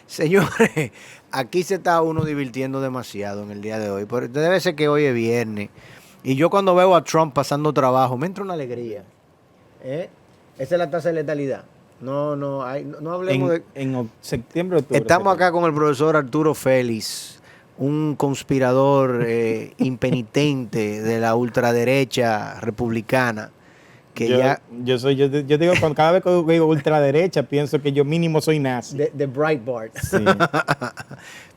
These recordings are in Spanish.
Señores, aquí se está uno divirtiendo demasiado en el día de hoy. Pero debe ser que hoy es viernes. Y yo cuando veo a Trump pasando trabajo, me entra una alegría. ¿Eh? Esa es la tasa de letalidad. No hablemos de... Septiembre, octubre. Estamos acá con el profesor Arturo Félix, un conspirador impenitente de la ultraderecha republicana. Que yo digo, cada vez que digo ultraderecha, pienso que yo mínimo soy nazi. De Breitbart. Sí.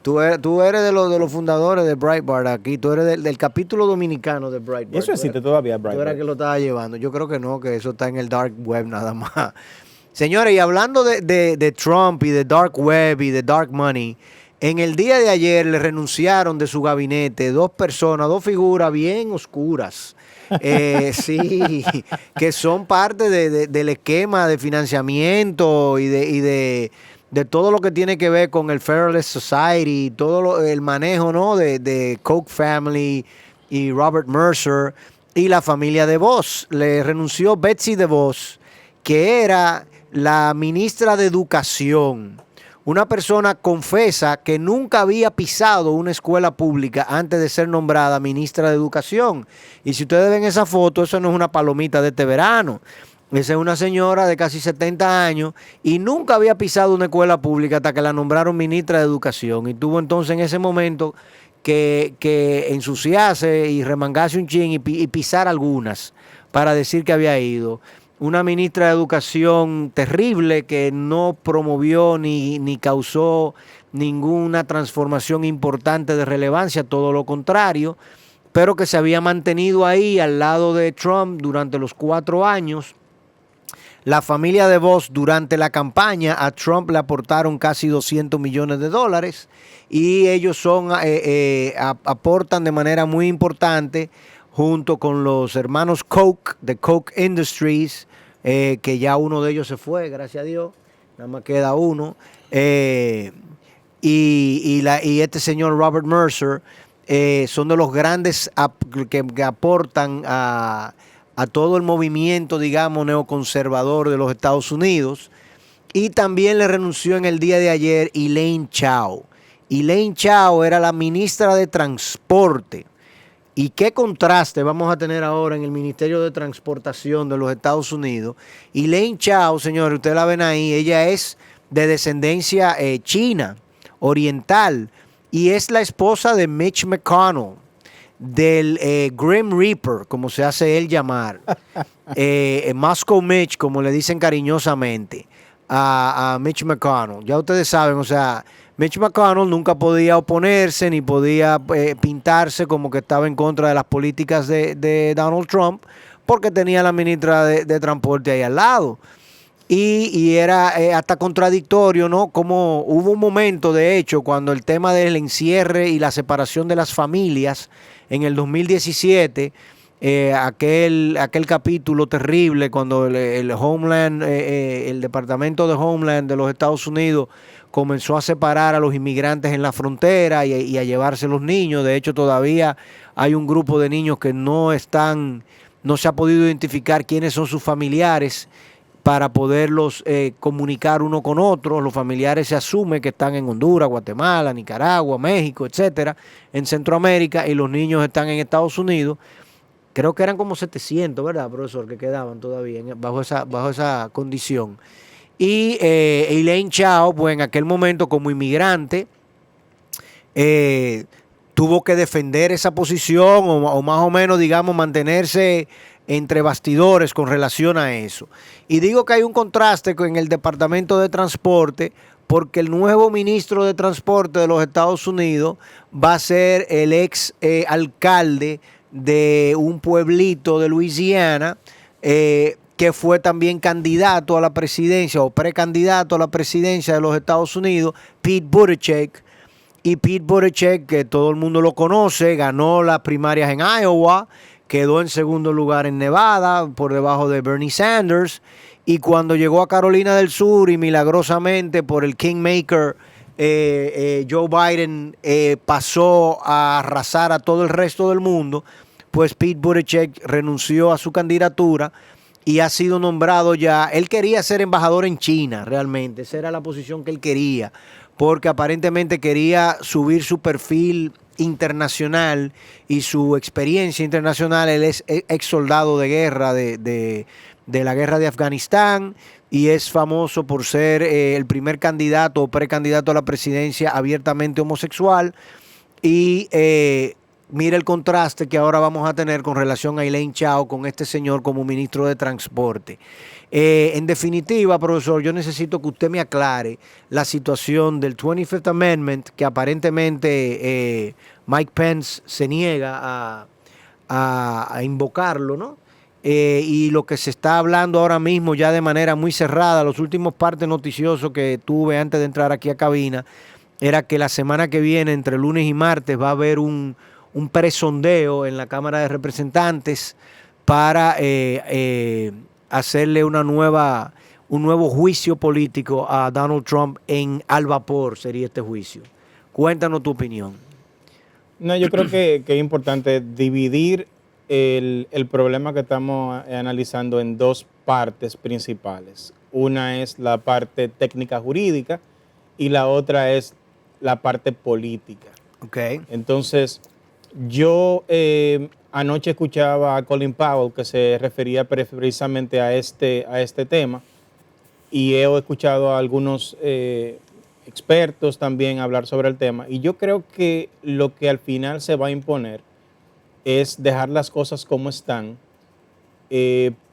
Tú eres de los fundadores de Breitbart aquí. Tú eres del capítulo dominicano de Breitbart. Eso existe todavía, Breitbart. Tú Breitbart. eras que lo estaba llevando. Yo creo que no, que eso está en el dark web nada más. Señores, y hablando de Trump y de dark web y de dark money, en el día de ayer le renunciaron de su gabinete dos figuras bien oscuras. Sí, que son parte del esquema de financiamiento y de todo lo que tiene que ver con el Federalist Society, todo el manejo, ¿no? de Koch Family y Robert Mercer y la familia DeVos. Le renunció Betsy DeVos, que era la ministra de Educación. Una persona confesa que nunca había pisado una escuela pública antes de ser nombrada ministra de Educación. Y si ustedes ven esa foto, eso no es una palomita de este verano. Esa es una señora de casi 70 años y nunca había pisado una escuela pública hasta que la nombraron ministra de Educación. Y tuvo entonces en ese momento que ensuciarse y remangarse un chin y pisar algunas para decir que había ido. Una ministra de Educación terrible que no promovió ni causó ninguna transformación importante de relevancia, todo lo contrario, pero que se había mantenido ahí al lado de Trump durante los 4 años. La familia DeVos durante la campaña a Trump le aportaron casi $200 millones y ellos aportan de manera muy importante junto con los hermanos Koch de Koch Industries, que ya uno de ellos se fue, gracias a Dios, nada más queda uno, y este señor Robert Mercer, son de los grandes que aportan a todo el movimiento, digamos, neoconservador de los Estados Unidos. Y también le renunció en el día de ayer Elaine Chao. Elaine Chao era la ministra de Transporte. Y qué contraste vamos a tener ahora en el Ministerio de Transportación de los Estados Unidos. Elaine Chao, señores, ustedes la ven ahí, ella es de descendencia china, oriental, y es la esposa de Mitch McConnell, del Grim Reaper, como se hace él llamar, Moscow Mitch, como le dicen cariñosamente a Mitch McConnell. Ya ustedes saben, o sea, Mitch McConnell nunca podía oponerse ni podía pintarse como que estaba en contra de las políticas de Donald Trump, porque tenía a la ministra de Transporte ahí al lado. Y era hasta contradictorio, ¿no? Como hubo un momento, de hecho, cuando el tema del encierre y la separación de las familias en el 2017, aquel capítulo terrible cuando el Homeland, el Departamento de Homeland de los Estados Unidos comenzó a separar a los inmigrantes en la frontera y a llevarse los niños. De hecho, todavía hay un grupo de niños que no se ha podido identificar quiénes son sus familiares para poderlos comunicar uno con otro. Los familiares se asume que están en Honduras, Guatemala, Nicaragua, México, etcétera, en Centroamérica, y los niños están en Estados Unidos. Creo que eran como 700, ¿verdad, profesor?, que quedaban todavía bajo esa condición. Y Elaine Chao, pues en aquel momento como inmigrante, tuvo que defender esa posición o más o menos, digamos, mantenerse entre bastidores con relación a eso. Y digo que hay un contraste en el Departamento de Transporte, porque el nuevo ministro de Transporte de los Estados Unidos va a ser el ex alcalde de un pueblito de Luisiana, que fue también candidato a la presidencia o precandidato a la presidencia de los Estados Unidos, Pete Buttigieg. Y Pete Buttigieg, que todo el mundo lo conoce, ganó las primarias en Iowa, quedó en segundo lugar en Nevada, por debajo de Bernie Sanders, y cuando llegó a Carolina del Sur y milagrosamente por el Kingmaker, Joe Biden pasó a arrasar a todo el resto del mundo, pues Pete Buttigieg renunció a su candidatura y ha sido nombrado ya. Él quería ser embajador en China, realmente, esa era la posición que él quería, porque aparentemente quería subir su perfil internacional y su experiencia internacional. Él es ex soldado de guerra de la guerra de Afganistán y es famoso por ser el primer candidato o precandidato a la presidencia abiertamente homosexual. Y mira el contraste que ahora vamos a tener con relación a Elaine Chao con este señor como ministro de Transporte. En definitiva, profesor, yo necesito que usted me aclare la situación del 25th Amendment, que aparentemente Mike Pence se niega a invocarlo, ¿no? Y lo que se está hablando ahora mismo ya de manera muy cerrada, los últimos partes noticiosos que tuve antes de entrar aquí a cabina, era que la semana que viene, entre lunes y martes, va a haber un presondeo en la Cámara de Representantes para hacerle un nuevo juicio político a Donald Trump al vapor, sería este juicio. Cuéntanos tu opinión. No, yo creo que es importante dividir el problema que estamos analizando en dos partes principales. Una es la parte técnica jurídica y la otra es la parte política. Okay. Entonces, yo anoche escuchaba a Colin Powell que se refería precisamente a este tema y he escuchado a algunos expertos también hablar sobre el tema y yo creo que lo que al final se va a imponer es dejar las cosas como están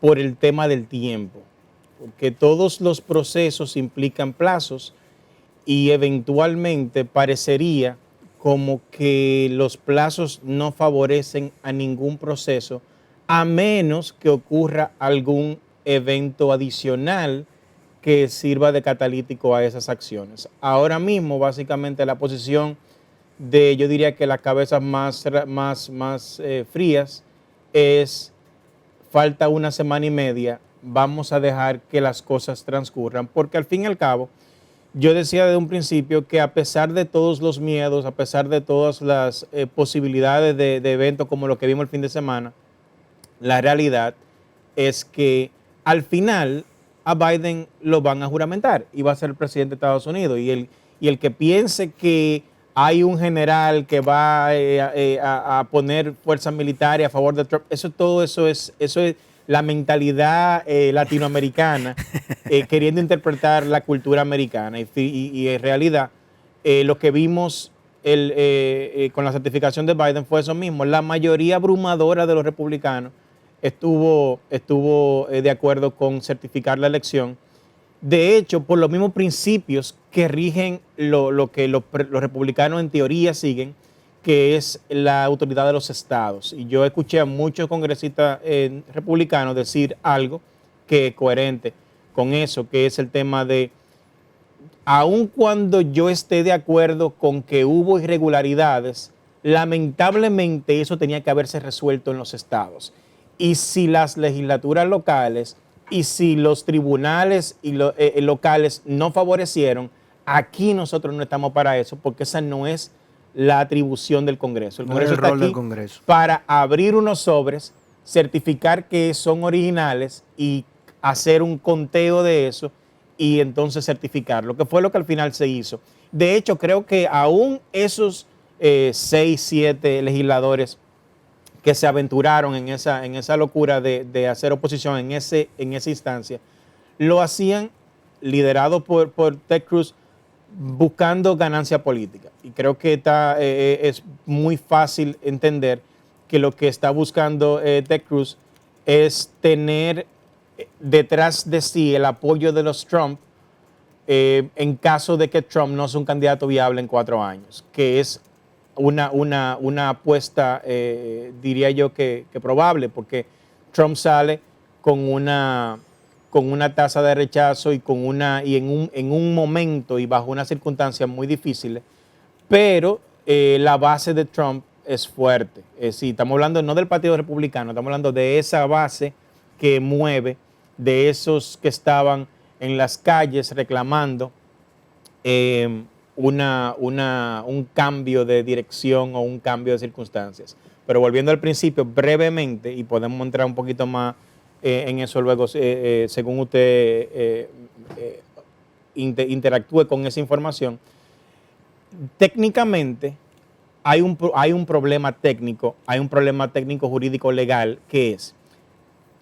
por el tema del tiempo, porque todos los procesos implican plazos y eventualmente parecería como que los plazos no favorecen a ningún proceso a menos que ocurra algún evento adicional que sirva de catalítico a esas acciones. Ahora mismo, básicamente, la posición de, yo diría que las cabezas más frías es, falta una semana y media, vamos a dejar que las cosas transcurran, porque al fin y al cabo, yo decía desde un principio que a pesar de todos los miedos, a pesar de todas las posibilidades de eventos como lo que vimos el fin de semana, la realidad es que al final a Biden lo van a juramentar y va a ser el presidente de Estados Unidos. Y el que piense que hay un general que va a poner fuerzas militares a favor de Trump, todo eso es la mentalidad latinoamericana queriendo interpretar la cultura americana. Y en realidad lo que vimos con la certificación de Biden fue eso mismo. La mayoría abrumadora de los republicanos estuvo de acuerdo con certificar la elección. De hecho, por los mismos principios que rigen lo que los republicanos en teoría siguen, que es la autoridad de los estados. Y yo escuché a muchos congresistas republicanos decir algo que es coherente con eso, que es el tema de, aun cuando yo esté de acuerdo con que hubo irregularidades, lamentablemente eso tenía que haberse resuelto en los estados. Y si las legislaturas locales y si los tribunales locales no favorecieron, aquí nosotros no estamos para eso, porque esa no es la atribución del Congreso. El Congreso está aquí para abrir unos sobres, certificar que son originales y hacer un conteo de eso y entonces certificarlo, que fue lo que al final se hizo. De hecho, creo que aún esos 6, 7 legisladores que se aventuraron en esa locura de hacer oposición en esa instancia, lo hacían liderado por Ted Cruz buscando ganancia política. Y creo que es muy fácil entender que lo que está buscando Ted Cruz es tener detrás de sí el apoyo de los Trump en caso de que Trump no sea un candidato viable en 4 años, que es una apuesta, diría yo, que probable, porque Trump sale con una tasa de rechazo y en un momento y bajo unas circunstancias muy difíciles, pero la base de Trump es fuerte. Sí, estamos hablando no del Partido Republicano, estamos hablando de esa base que mueve, de esos que estaban en las calles reclamando un cambio de dirección o un cambio de circunstancias. Pero volviendo al principio, brevemente, y podemos entrar un poquito más en eso luego, según usted interactúe con esa información, técnicamente hay un problema técnico, jurídico legal, que es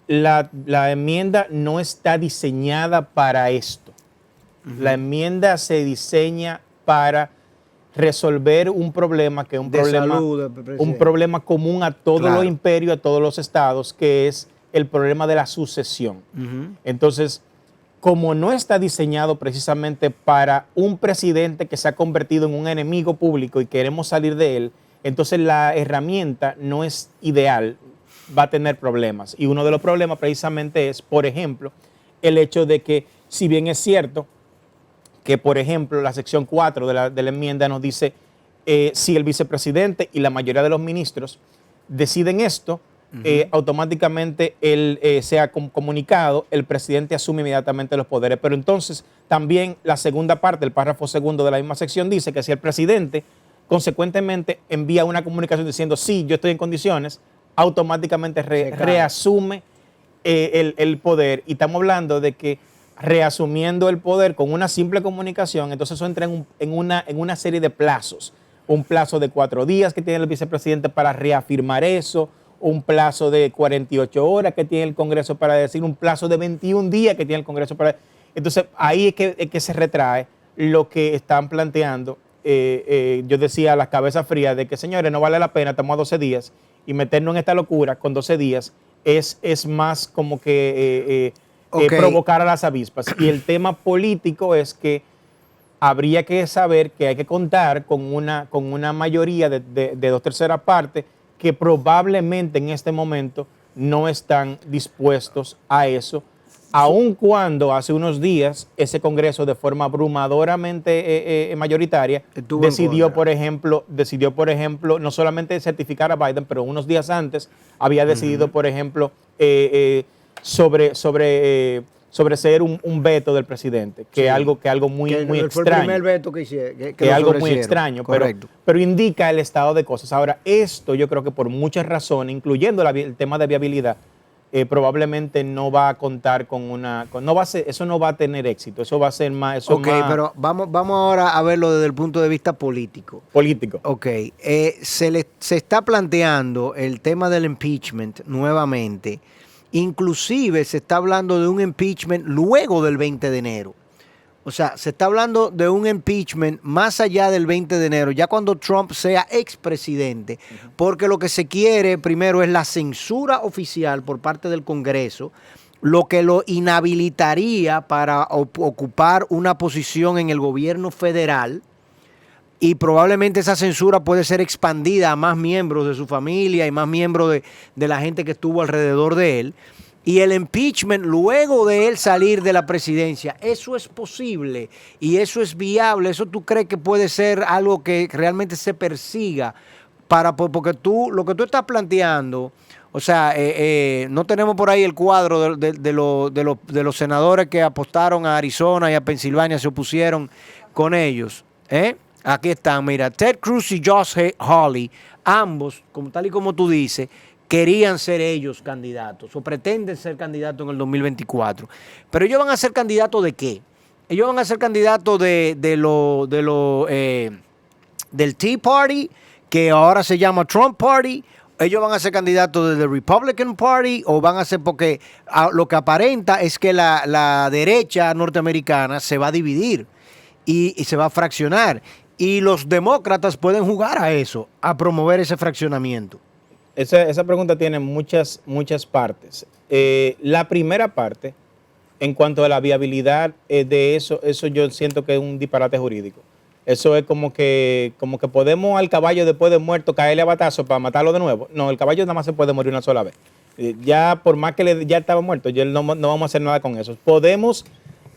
la enmienda no está diseñada para esto. La enmienda se diseña para resolver un problema que es un problema común a todos los imperios, a todos los estados, que es el problema de la sucesión. Entonces, como no está diseñado precisamente para un presidente que se ha convertido en un enemigo público y queremos salir de él, entonces la herramienta no es ideal, va a tener problemas. Y uno de los problemas precisamente es, por ejemplo, el hecho de que, si bien es cierto que, por ejemplo, la sección 4 de la enmienda nos dice si el vicepresidente y la mayoría de los ministros deciden esto, automáticamente él sea comunicado, el presidente asume inmediatamente los poderes. Pero entonces también la segunda parte, el párrafo segundo de la misma sección dice que si el presidente consecuentemente envía una comunicación diciendo sí, yo estoy en condiciones, automáticamente reasume el poder. Y estamos hablando de que reasumiendo el poder con una simple comunicación, entonces eso entra en una serie de plazos. Un plazo de 4 días que tiene el vicepresidente para reafirmar eso, un plazo de 48 horas que tiene el Congreso para decir, un plazo de 21 días que tiene el Congreso para... Entonces, ahí es que se retrae lo que están planteando. Yo decía a las cabezas frías de que, señores, no vale la pena, estamos a 12 días y meternos en esta locura con 12 días es más como que provocar a las avispas. Y el tema político es que habría que saber que hay que contar con una mayoría de 2/3 partes que probablemente en este momento no están dispuestos a eso, aun cuando hace unos días ese Congreso de forma abrumadoramente mayoritaria decidió, por ejemplo, no solamente certificar a Biden, pero unos días antes había decidido, por ejemplo, sobre ser un veto del presidente, que es algo muy extraño. Fue el primer veto que es algo muy extraño, pero indica el estado de cosas. Ahora, esto yo creo que por muchas razones, incluyendo el tema de viabilidad, probablemente no va a contar eso no va a tener éxito, eso va a ser más... Pero vamos ahora a verlo desde el punto de vista político. Se está planteando el tema del impeachment nuevamente. Inclusive se está hablando de un impeachment luego del 20 de enero. O sea, se está hablando de un impeachment más allá del 20 de enero, ya cuando Trump sea expresidente, porque lo que se quiere primero es la censura oficial por parte del Congreso, lo que lo inhabilitaría para ocupar una posición en el gobierno federal, y probablemente esa censura puede ser expandida a más miembros de su familia y más miembros de la gente que estuvo alrededor de él. Y el impeachment luego de él salir de la presidencia, eso es posible y eso es viable. ¿Eso tú crees que puede ser algo que realmente se persiga? Porque lo que tú estás planteando, o sea, no tenemos por ahí el cuadro de los senadores que apostaron a Arizona y a Pensilvania, se opusieron con ellos, Aquí están, mira, Ted Cruz y Josh Hawley, ambos, tal y como tú dices, querían ser ellos candidatos o pretenden ser candidatos en el 2024. Pero ellos van a ser candidatos ¿de qué? Ellos van a ser candidatos del Tea Party, que ahora se llama Trump Party. Ellos van a ser candidatos del Republican Party o van a ser porque lo que aparenta es que la derecha norteamericana se va a dividir y se va a fraccionar. Y los demócratas pueden jugar a eso, a promover ese fraccionamiento. Esa pregunta tiene muchas partes. La primera parte, en cuanto a la viabilidad de eso yo siento que es un disparate jurídico. Eso es como que podemos al caballo después de muerto caerle a batazo para matarlo de nuevo. No, el caballo nada más se puede morir una sola vez. Ya por más que ya estaba muerto, ya no vamos a hacer nada con eso. Podemos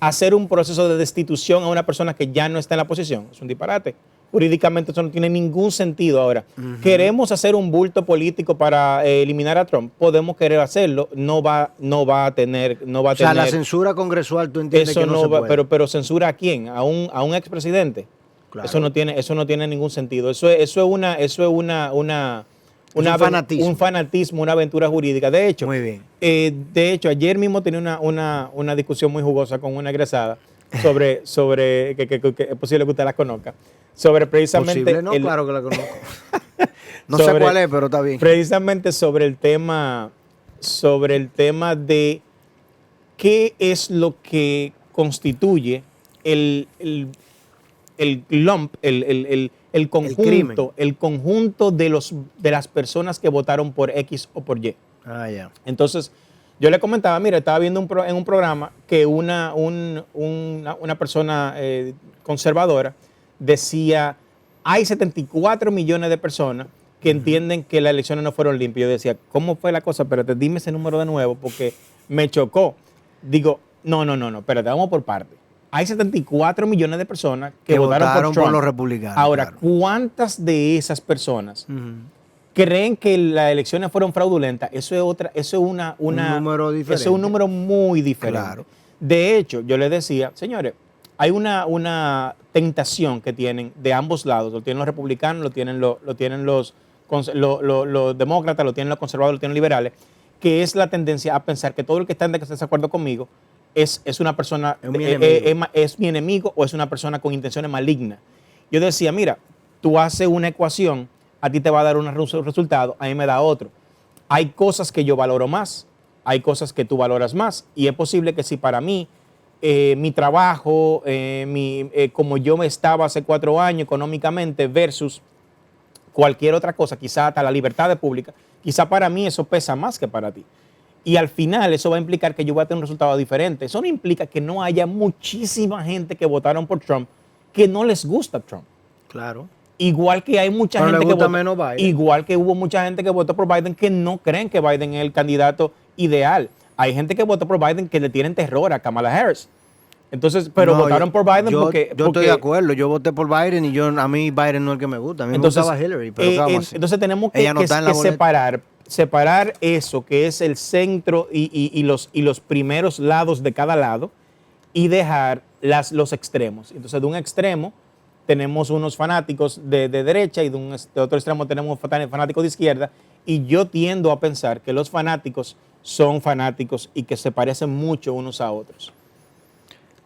hacer un proceso de destitución a una persona que ya no está en la posición. Es un disparate. Jurídicamente eso no tiene ningún sentido ahora. Queremos hacer un bulto político para eliminar a Trump. Podemos querer hacerlo. No va a tener. O sea, la censura congresual, tú entiendes que no se puede. Pero censura a quién? ¿A un expresidente? Claro. Eso no tiene ningún sentido. Eso es un fanatismo, una aventura jurídica. De hecho, muy bien. Ayer mismo tenía una discusión muy jugosa con una egresada sobre que es posible que usted la conozca, sobre precisamente... Posible, no, claro que la conozco. No sé cuál es, pero está bien. Precisamente sobre el tema de qué es lo que constituye el lump, el conjunto de las personas que votaron por X o por Y. Ah, ya. Entonces, yo le comentaba, mira, estaba viendo en un programa que una persona conservadora decía, hay 74 millones de personas que entienden que las elecciones no fueron limpias. Yo decía, ¿cómo fue la cosa? Espérate, dime ese número de nuevo porque me chocó. Digo, no, espérate, vamos por parte. Hay 74 millones de personas que votaron por Trump. Por los republicanos. Ahora, claro. ¿cuántas de esas personas creen que las elecciones fueron fraudulentas? Eso es un número diferente. Eso es un número muy diferente. Claro. De hecho, yo les decía, señores, hay una tentación que tienen de ambos lados. Lo tienen los republicanos, lo tienen los demócratas, lo tienen los conservadores, lo tienen los liberales, que es la tendencia a pensar que todo el que está en desacuerdo conmigo es una persona, es mi enemigo o es una persona con intenciones malignas. Yo decía, mira, tú haces una ecuación, a ti te va a dar un resultado, a mí me da otro. Hay cosas que yo valoro más, hay cosas que tú valoras más, y es posible que si para mí mi trabajo, como yo me estaba hace 4 años económicamente versus cualquier otra cosa, quizá hasta la libertad pública, quizá para mí eso pesa más que para ti. Y al final eso va a implicar que yo voy a tener un resultado diferente. Eso no implica que no haya muchísima gente que votaron por Trump que no les gusta Trump. Claro. Igual que hay mucha gente que votó, menos Biden. igual que hubo mucha gente que votó por Biden que no creen que Biden es el candidato ideal. Hay gente que votó por Biden que le tienen terror a Kamala Harris. Entonces, pero no, votaron por Biden porque... Yo estoy de acuerdo, yo voté por Biden y a mí Biden no es el que me gusta, a mí entonces, me gustaba Hillary, pero ¿qué vamos a hacer? Entonces tenemos que separar eso que es el centro y los primeros lados de cada lado y dejar los extremos. Entonces de un extremo tenemos unos fanáticos de derecha y de otro extremo tenemos fanáticos de izquierda, y yo tiendo a pensar que los fanáticos son fanáticos y que se parecen mucho unos a otros.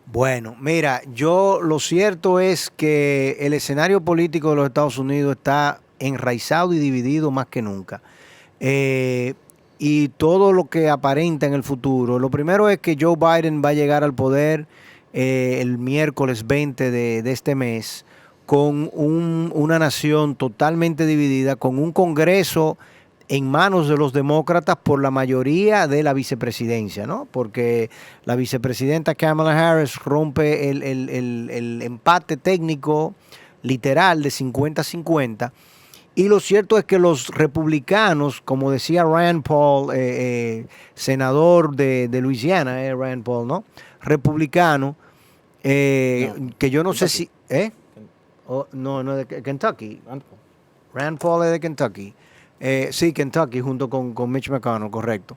Bueno, mira, lo cierto es que el escenario político de los Estados Unidos está enraizado y dividido más que nunca. Y todo lo que aparenta en el futuro, lo primero es que Joe Biden va a llegar al poder el miércoles 20 de este mes con una nación totalmente dividida, con un Congreso en manos de los demócratas por la mayoría de la vicepresidencia, ¿no? Porque la vicepresidenta Kamala Harris rompe el empate técnico literal de 50-50. Y lo cierto es que los republicanos, como decía Rand Paul, senador de Luisiana, Rand Paul, ¿no? Republicano, que yo no Kentucky. Sé si... no, de Kentucky. Rand Paul es de Kentucky. Sí, Kentucky, junto con Mitch McConnell, correcto.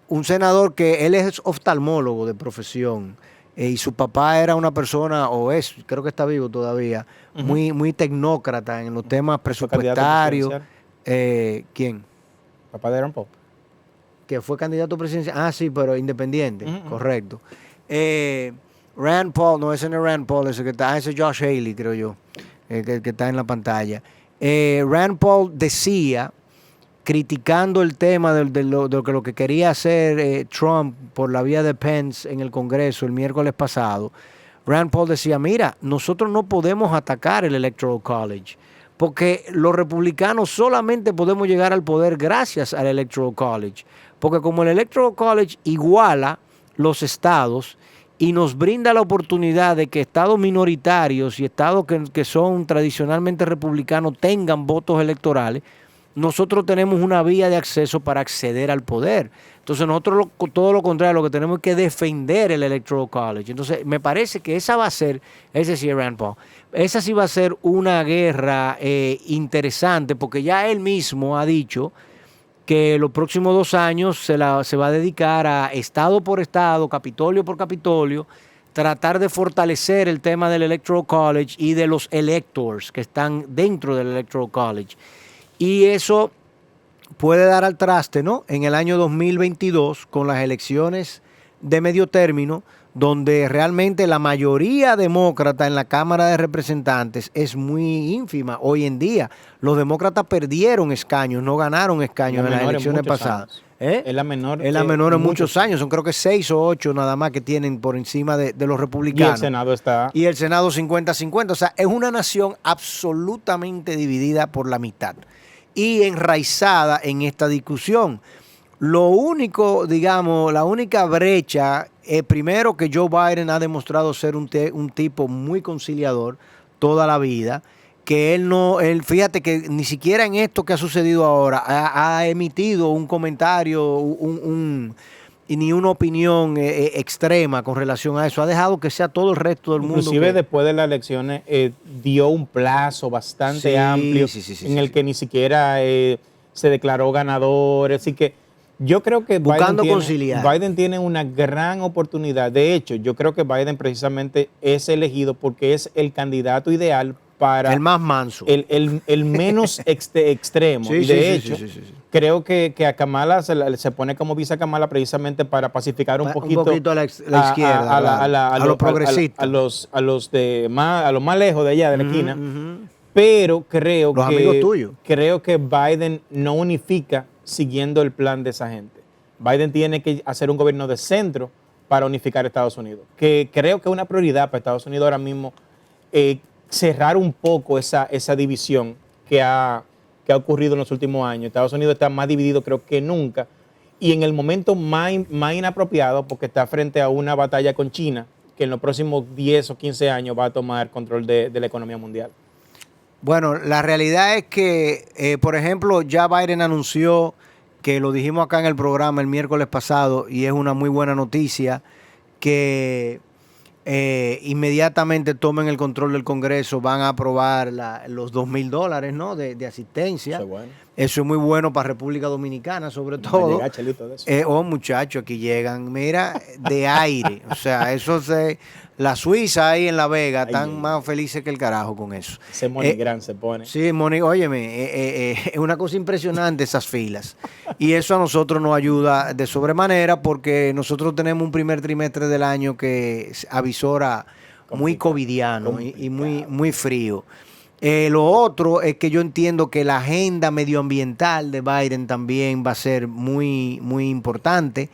Un senador que él es oftalmólogo de profesión y su papá era una persona, creo que está vivo todavía, muy tecnócrata en los temas presupuestarios. ¿Quién? Papá de Rand Paul. Que fue candidato presidencial. Ah, sí, pero independiente, correcto. Rand Paul, no, ese no es Rand Paul, ese es Josh Haley, creo yo, que está en la pantalla. Rand Paul decía, criticando el tema de lo que quería hacer Trump por la vía de Pence en el Congreso el miércoles pasado, Rand Paul decía, mira, nosotros no podemos atacar el Electoral College, porque los republicanos solamente podemos llegar al poder gracias al Electoral College, porque como el Electoral College iguala los estados y nos brinda la oportunidad de que estados minoritarios y estados que son tradicionalmente republicanos tengan votos electorales, nosotros tenemos una vía de acceso para acceder al poder. Entonces nosotros todo lo contrario, lo que tenemos es que defender el Electoral College. Entonces me parece que esa va a ser, ese sí es Rand Paul, esa sí va a ser una guerra interesante, porque ya él mismo ha dicho que los próximos 2 años se va a dedicar a estado por estado, capitolio por capitolio, tratar de fortalecer el tema del Electoral College y de los electors que están dentro del Electoral College. Y eso puede dar al traste, ¿no? En el año 2022, con las elecciones de medio término, donde realmente la mayoría demócrata en la Cámara de Representantes es muy ínfima hoy en día. Los demócratas perdieron escaños, no ganaron escaños en las elecciones pasadas. Es la menor, es la menor en muchos años. Son creo que 6 o 8 nada más que tienen por encima de los republicanos. Y el Senado está... Y el Senado 50-50. O sea, es una nación absolutamente dividida por la mitad y enraizada en esta discusión. Lo único, digamos, la única brecha, primero que Joe Biden ha demostrado ser un tipo muy conciliador toda la vida, que él fíjate que ni siquiera en esto que ha sucedido ahora ha emitido un comentario, ni una opinión extrema con relación a eso. Ha dejado que sea todo el resto del mundo. Inclusive después de las elecciones dio un plazo bastante amplio en el que ni siquiera se declaró ganador. Así que yo creo que Biden tiene una gran oportunidad. De hecho, yo creo que Biden precisamente es elegido porque es el candidato ideal para... El más manso. El menos extremo. Y de hecho, creo que a Kamala se pone como vice a Kamala precisamente para pacificar un poquito a la izquierda, a los progresistas. A los más lejos de allá, de la esquina. Pero creo que Biden no unifica siguiendo el plan de esa gente. Biden tiene que hacer un gobierno de centro para unificar Estados Unidos, que creo que es una prioridad para Estados Unidos ahora mismo, cerrar un poco esa división que ha ocurrido en los últimos años. Estados Unidos está más dividido creo que nunca y en el momento más inapropiado porque está frente a una batalla con China que en los próximos 10 o 15 años va a tomar control de la economía mundial. Bueno, la realidad es que, por ejemplo, ya Biden anunció, que lo dijimos acá en el programa el miércoles pasado, y es una muy buena noticia, que inmediatamente tomen el control del Congreso, van a aprobar los $2,000, ¿no? de asistencia. Eso es bueno. Eso es muy bueno para República Dominicana, sobre todo. Muchachos, aquí llegan, mira, de aire. O sea, la Suiza ahí en La Vega están más felices que el carajo con eso. Ese MoneyGram se pone. Sí, óyeme, es una cosa impresionante esas filas. Y eso a nosotros nos ayuda de sobremanera porque nosotros tenemos un primer trimestre del año que avisora muy covidiano y muy frío. Lo otro es que yo entiendo que la agenda medioambiental de Biden también va a ser muy, muy importante.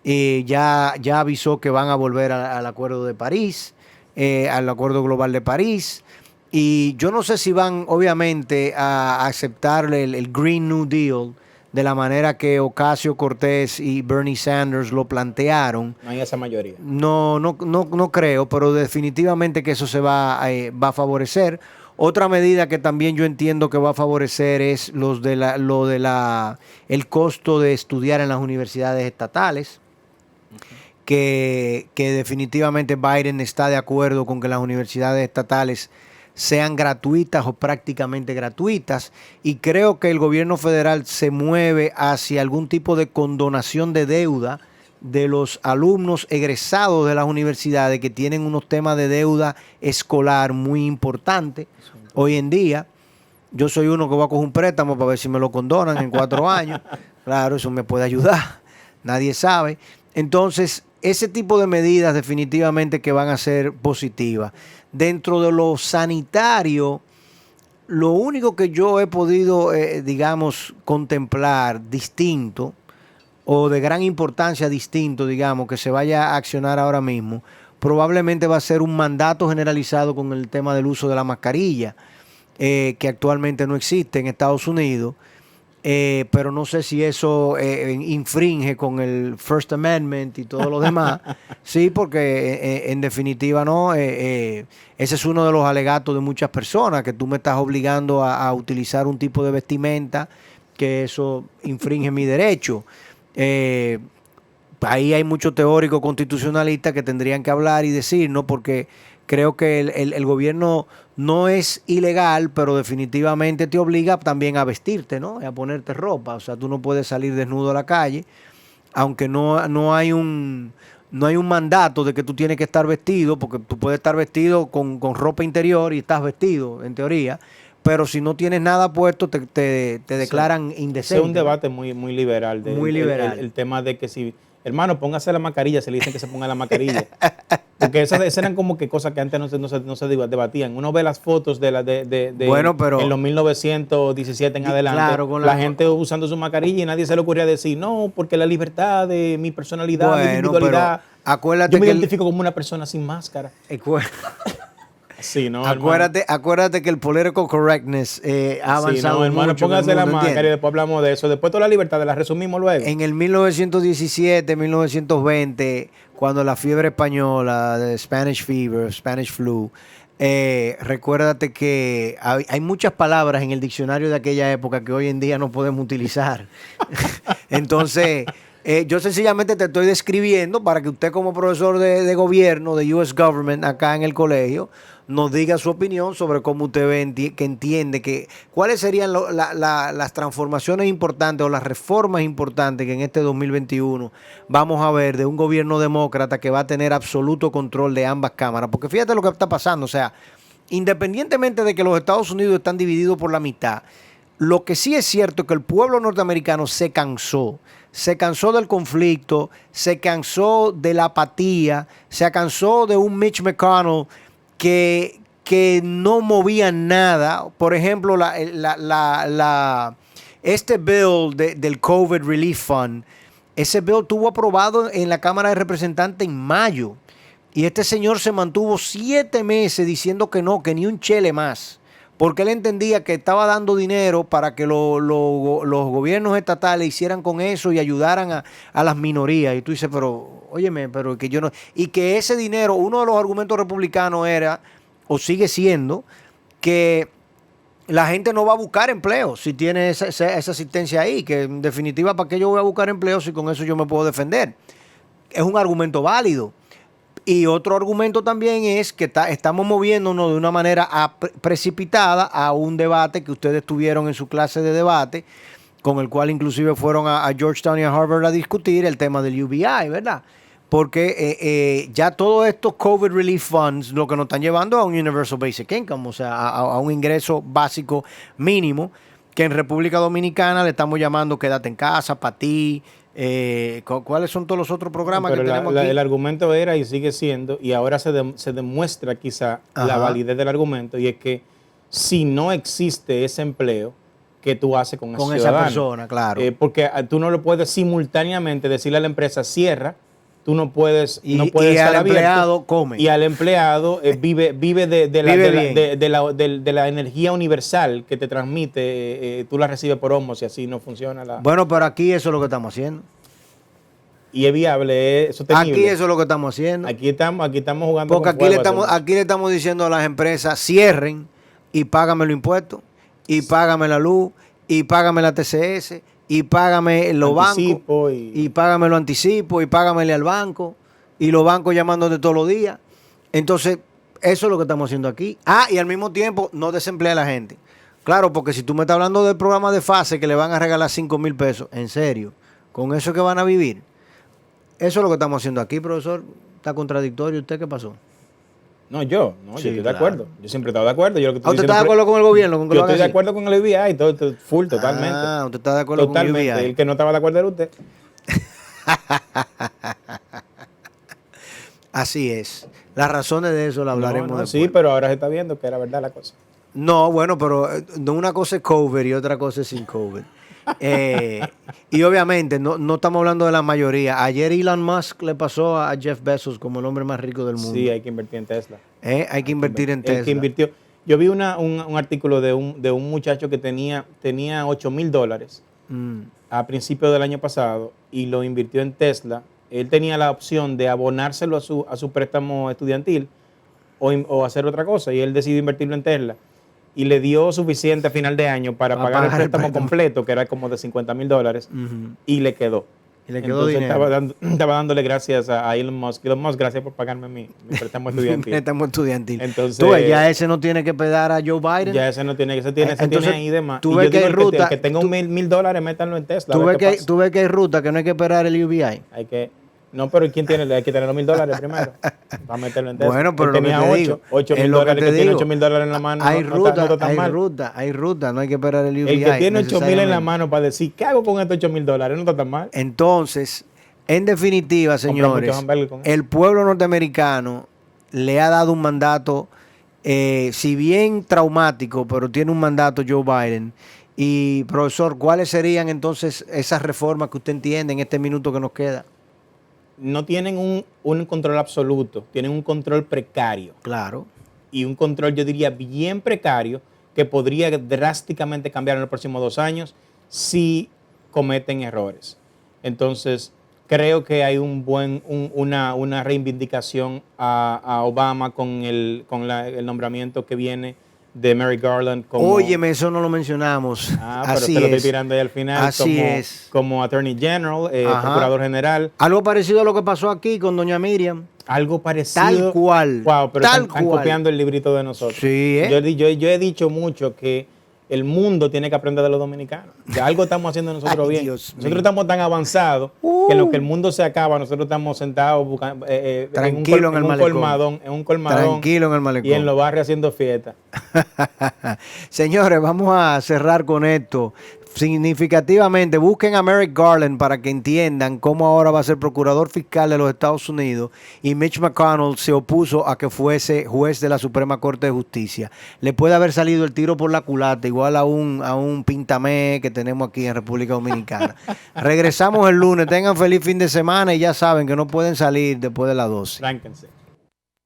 Ya avisó que van a volver al Acuerdo de París, al Acuerdo Global de París. Y yo no sé si van, obviamente, a aceptar el Green New Deal de la manera que Ocasio-Cortez y Bernie Sanders lo plantearon. No hay esa mayoría. No creo, pero definitivamente que eso se va a favorecer. Otra medida que también yo entiendo que va a favorecer es el costo de estudiar en las universidades estatales, que definitivamente Biden está de acuerdo con que las universidades estatales sean gratuitas o prácticamente gratuitas, y creo que el gobierno federal se mueve hacia algún tipo de condonación de deuda de los alumnos egresados de las universidades que tienen unos temas de deuda escolar muy importantes. Hoy en día, yo soy uno que va a coger un préstamo para ver si me lo condonan en 4 años. Claro, eso me puede ayudar. Nadie sabe. Entonces, ese tipo de medidas definitivamente que van a ser positivas. Dentro de lo sanitario, lo único que yo he podido, digamos, contemplar distinto o de gran importancia distinto, digamos, que se vaya a accionar ahora mismo, probablemente va a ser un mandato generalizado con el tema del uso de la mascarilla, que actualmente no existe en Estados Unidos, pero no sé si eso infringe con el First Amendment y todo lo demás. Sí, porque en definitiva no, ese es uno de los alegatos de muchas personas, que tú me estás obligando a utilizar un tipo de vestimenta, que eso infringe mi derecho. Ahí hay muchos teóricos constitucionalistas que tendrían que hablar y decir, ¿no? Porque creo que el gobierno no es ilegal, pero definitivamente te obliga también a vestirte, ¿no? A ponerte ropa. O sea, tú no puedes salir desnudo a la calle, aunque no hay un mandato de que tú tienes que estar vestido, porque tú puedes estar vestido con ropa interior y estás vestido, en teoría. Pero si no tienes nada puesto, te declaran indecente. Es un debate muy liberal. Muy liberal. El tema de que si hermano, póngase la mascarilla, se le dicen que se ponga la mascarilla. Porque esas eran como que cosas que antes no se debatían. Uno ve las fotos Bueno, pero en los 1917 en adelante, claro, con la gente usando su mascarilla y nadie se le ocurría decir, no, porque la libertad de mi personalidad, mi individualidad, acuérdate yo me que identifico como una persona sin máscara. Sí, no, acuérdate que el political correctness ha avanzado sí, no, hermano, mucho. póngase la máscara y después hablamos de eso. Después toda la libertad, la resumimos luego. En el 1917, 1920, cuando la fiebre española, de Spanish fever, Spanish flu, recuérdate que hay muchas palabras en el diccionario de aquella época que hoy en día no podemos utilizar. Entonces, yo sencillamente te estoy describiendo para que usted como profesor de gobierno, de US Government, acá en el colegio, nos diga su opinión sobre cómo usted ve, que entiende que cuáles serían las transformaciones importantes o las reformas importantes que en este 2021 vamos a ver de un gobierno demócrata que va a tener absoluto control de ambas cámaras. Porque fíjate lo que está pasando, o sea, independientemente de que los Estados Unidos están divididos por la mitad, lo que sí es cierto es que el pueblo norteamericano se cansó del conflicto, se cansó de la apatía, se cansó de un Mitch McConnell que no movía nada. Por ejemplo, este bill del COVID Relief Fund, ese bill estuvo aprobado en la Cámara de Representantes en mayo. Y este señor se mantuvo 7 meses diciendo que no, que ni un chele más. Porque él entendía que estaba dando dinero para que los gobiernos estatales hicieran con eso y ayudaran a las minorías. Y tú dices, pero, óyeme, pero que yo no... Y que ese dinero, uno de los argumentos republicanos era, o sigue siendo, que la gente no va a buscar empleo si tiene esa asistencia ahí. Que en definitiva, ¿para qué yo voy a buscar empleo si con eso yo me puedo defender? Es un argumento válido. Y otro argumento también es que estamos moviéndonos de una manera precipitada a un debate que ustedes tuvieron en su clase de debate, con el cual inclusive fueron a Georgetown y a Harvard a discutir el tema del UBI, ¿verdad? Porque ya todos estos COVID Relief Funds lo que nos están llevando a un Universal Basic Income, o sea, a un ingreso básico mínimo, que en República Dominicana le estamos llamando Quédate en Casa, para ti. ¿Cuáles son todos los otros programas que tenemos aquí? El argumento era y sigue siendo, y ahora se demuestra quizá la validez del argumento, y es que si no existe ese empleo, ¿qué tú haces con ese ciudadano? Esa persona, claro. Porque tú no lo puedes simultáneamente decirle a la empresa cierra, tú no puedes y estar al abierto, empleado come. Y al empleado vive de la energía universal que te transmite, tú la recibes por osmosis, así no funciona la... Bueno, pero aquí eso es lo que estamos haciendo. Y es viable, es sostenible. Aquí eso es lo que estamos haciendo. Aquí estamos jugando porque con fuego, aquí le estamos diciendo a las empresas, cierren y págame los impuestos, y págame la luz, y págame la TCS, y págame los bancos, y págame los anticipos, y págamele al banco, y los bancos llamándote todos los días. Entonces, eso es lo que estamos haciendo aquí. Y al mismo tiempo, no desemplea a la gente. Claro, porque si tú me estás hablando del programa de FASE que le van a regalar 5,000 pesos, en serio, con eso que van a vivir. Eso es lo que estamos haciendo aquí, profesor. Está contradictorio. ¿Usted qué pasó? No, yo estoy de acuerdo. Yo siempre he estado de acuerdo. ¿Usted está de acuerdo con el gobierno? Yo estoy de acuerdo con el UBI, full, totalmente. ¿Usted está de acuerdo con el UBI? El que no estaba de acuerdo era usted. Así es. Las razones de eso las hablaremos después. Sí, pero ahora se está viendo que era verdad la cosa. No, bueno, pero una cosa es COVID y otra cosa es sin COVID. Y obviamente no estamos hablando de la mayoría. Ayer Elon Musk le pasó a Jeff Bezos como el hombre más rico del mundo. Sí, hay que invertir en Tesla. Hay que invertir en Tesla. El que invirtió. Yo vi un artículo de un muchacho que tenía $8,000 a principios del año pasado y lo invirtió en Tesla. Él tenía la opción de abonárselo a su préstamo estudiantil o hacer otra cosa, y él decidió invertirlo en Tesla. Y le dio suficiente a final de año para pagar el préstamo completo, que era como de $50,000, y le quedó. Y le quedó Entonces dinero. estaba dándole gracias a Elon Musk. Elon Musk, gracias por pagarme mi préstamo estudiantil. préstamo estudiantil. Entonces, tú ves, ya ese no tiene que pedir a Joe Biden. Ya ese no tiene, ese tiene ahí de más. Tú ves que hay ruta. El que tenga $1,000, métanlo en Tesla. Tú ves que hay ruta, que no hay que esperar el UBI. Hay que... No, pero ¿quién tiene? Hay que tener los $1,000 primero para meterlo en Tesla. Bueno, pero él tenía $8,000, que tiene $8,000 en la mano. Hay ruta, no hay que esperar el UBI. El que tiene $8,000 en la mano para decir, ¿qué hago con estos $8,000? No está tan mal. Entonces, En definitiva, señores, muchos hamburgues con eso. el pueblo norteamericano le ha dado un mandato, si bien traumático, pero tiene un mandato Joe Biden. Y, profesor, ¿cuáles serían entonces esas reformas que usted entiende en este minuto que nos queda? No tienen un control absoluto, tienen un control precario. Claro. Y un control, yo diría, bien precario, que podría drásticamente cambiar en los próximos 2 años si cometen errores. Entonces, creo que hay una reivindicación a Obama con el nombramiento que viene de Merrick Garland como... Óyeme, eso no lo mencionamos. pero Así te lo estoy es. tirando ahí al final. Así es. Como Attorney General, Ajá. Procurador General. Algo parecido a lo que pasó aquí con doña Miriam. Algo parecido. Tal cual. Wow, pero tal están cual. copiando el librito de nosotros. Sí, Yo he dicho mucho que el mundo tiene que aprender de los dominicanos. Ya algo estamos haciendo nosotros Ay, bien. Dios mío. Nosotros estamos tan avanzados que en lo que el mundo se acaba, nosotros estamos sentados buscando, Tranquilo en el malecón. en un colmadón. Tranquilo en el malecón. Y en los barrios haciendo fiesta. Señores, vamos a cerrar con esto. Significativamente, busquen a Merrick Garland para que entiendan cómo ahora va a ser procurador fiscal de los Estados Unidos, y Mitch McConnell se opuso a que fuese juez de la Suprema Corte de Justicia. Le puede haber salido el tiro por la culata, igual a un pintamé que tenemos aquí en República Dominicana. Regresamos el lunes. Tengan feliz fin de semana y ya saben que no pueden salir después de las 12. Tránquense.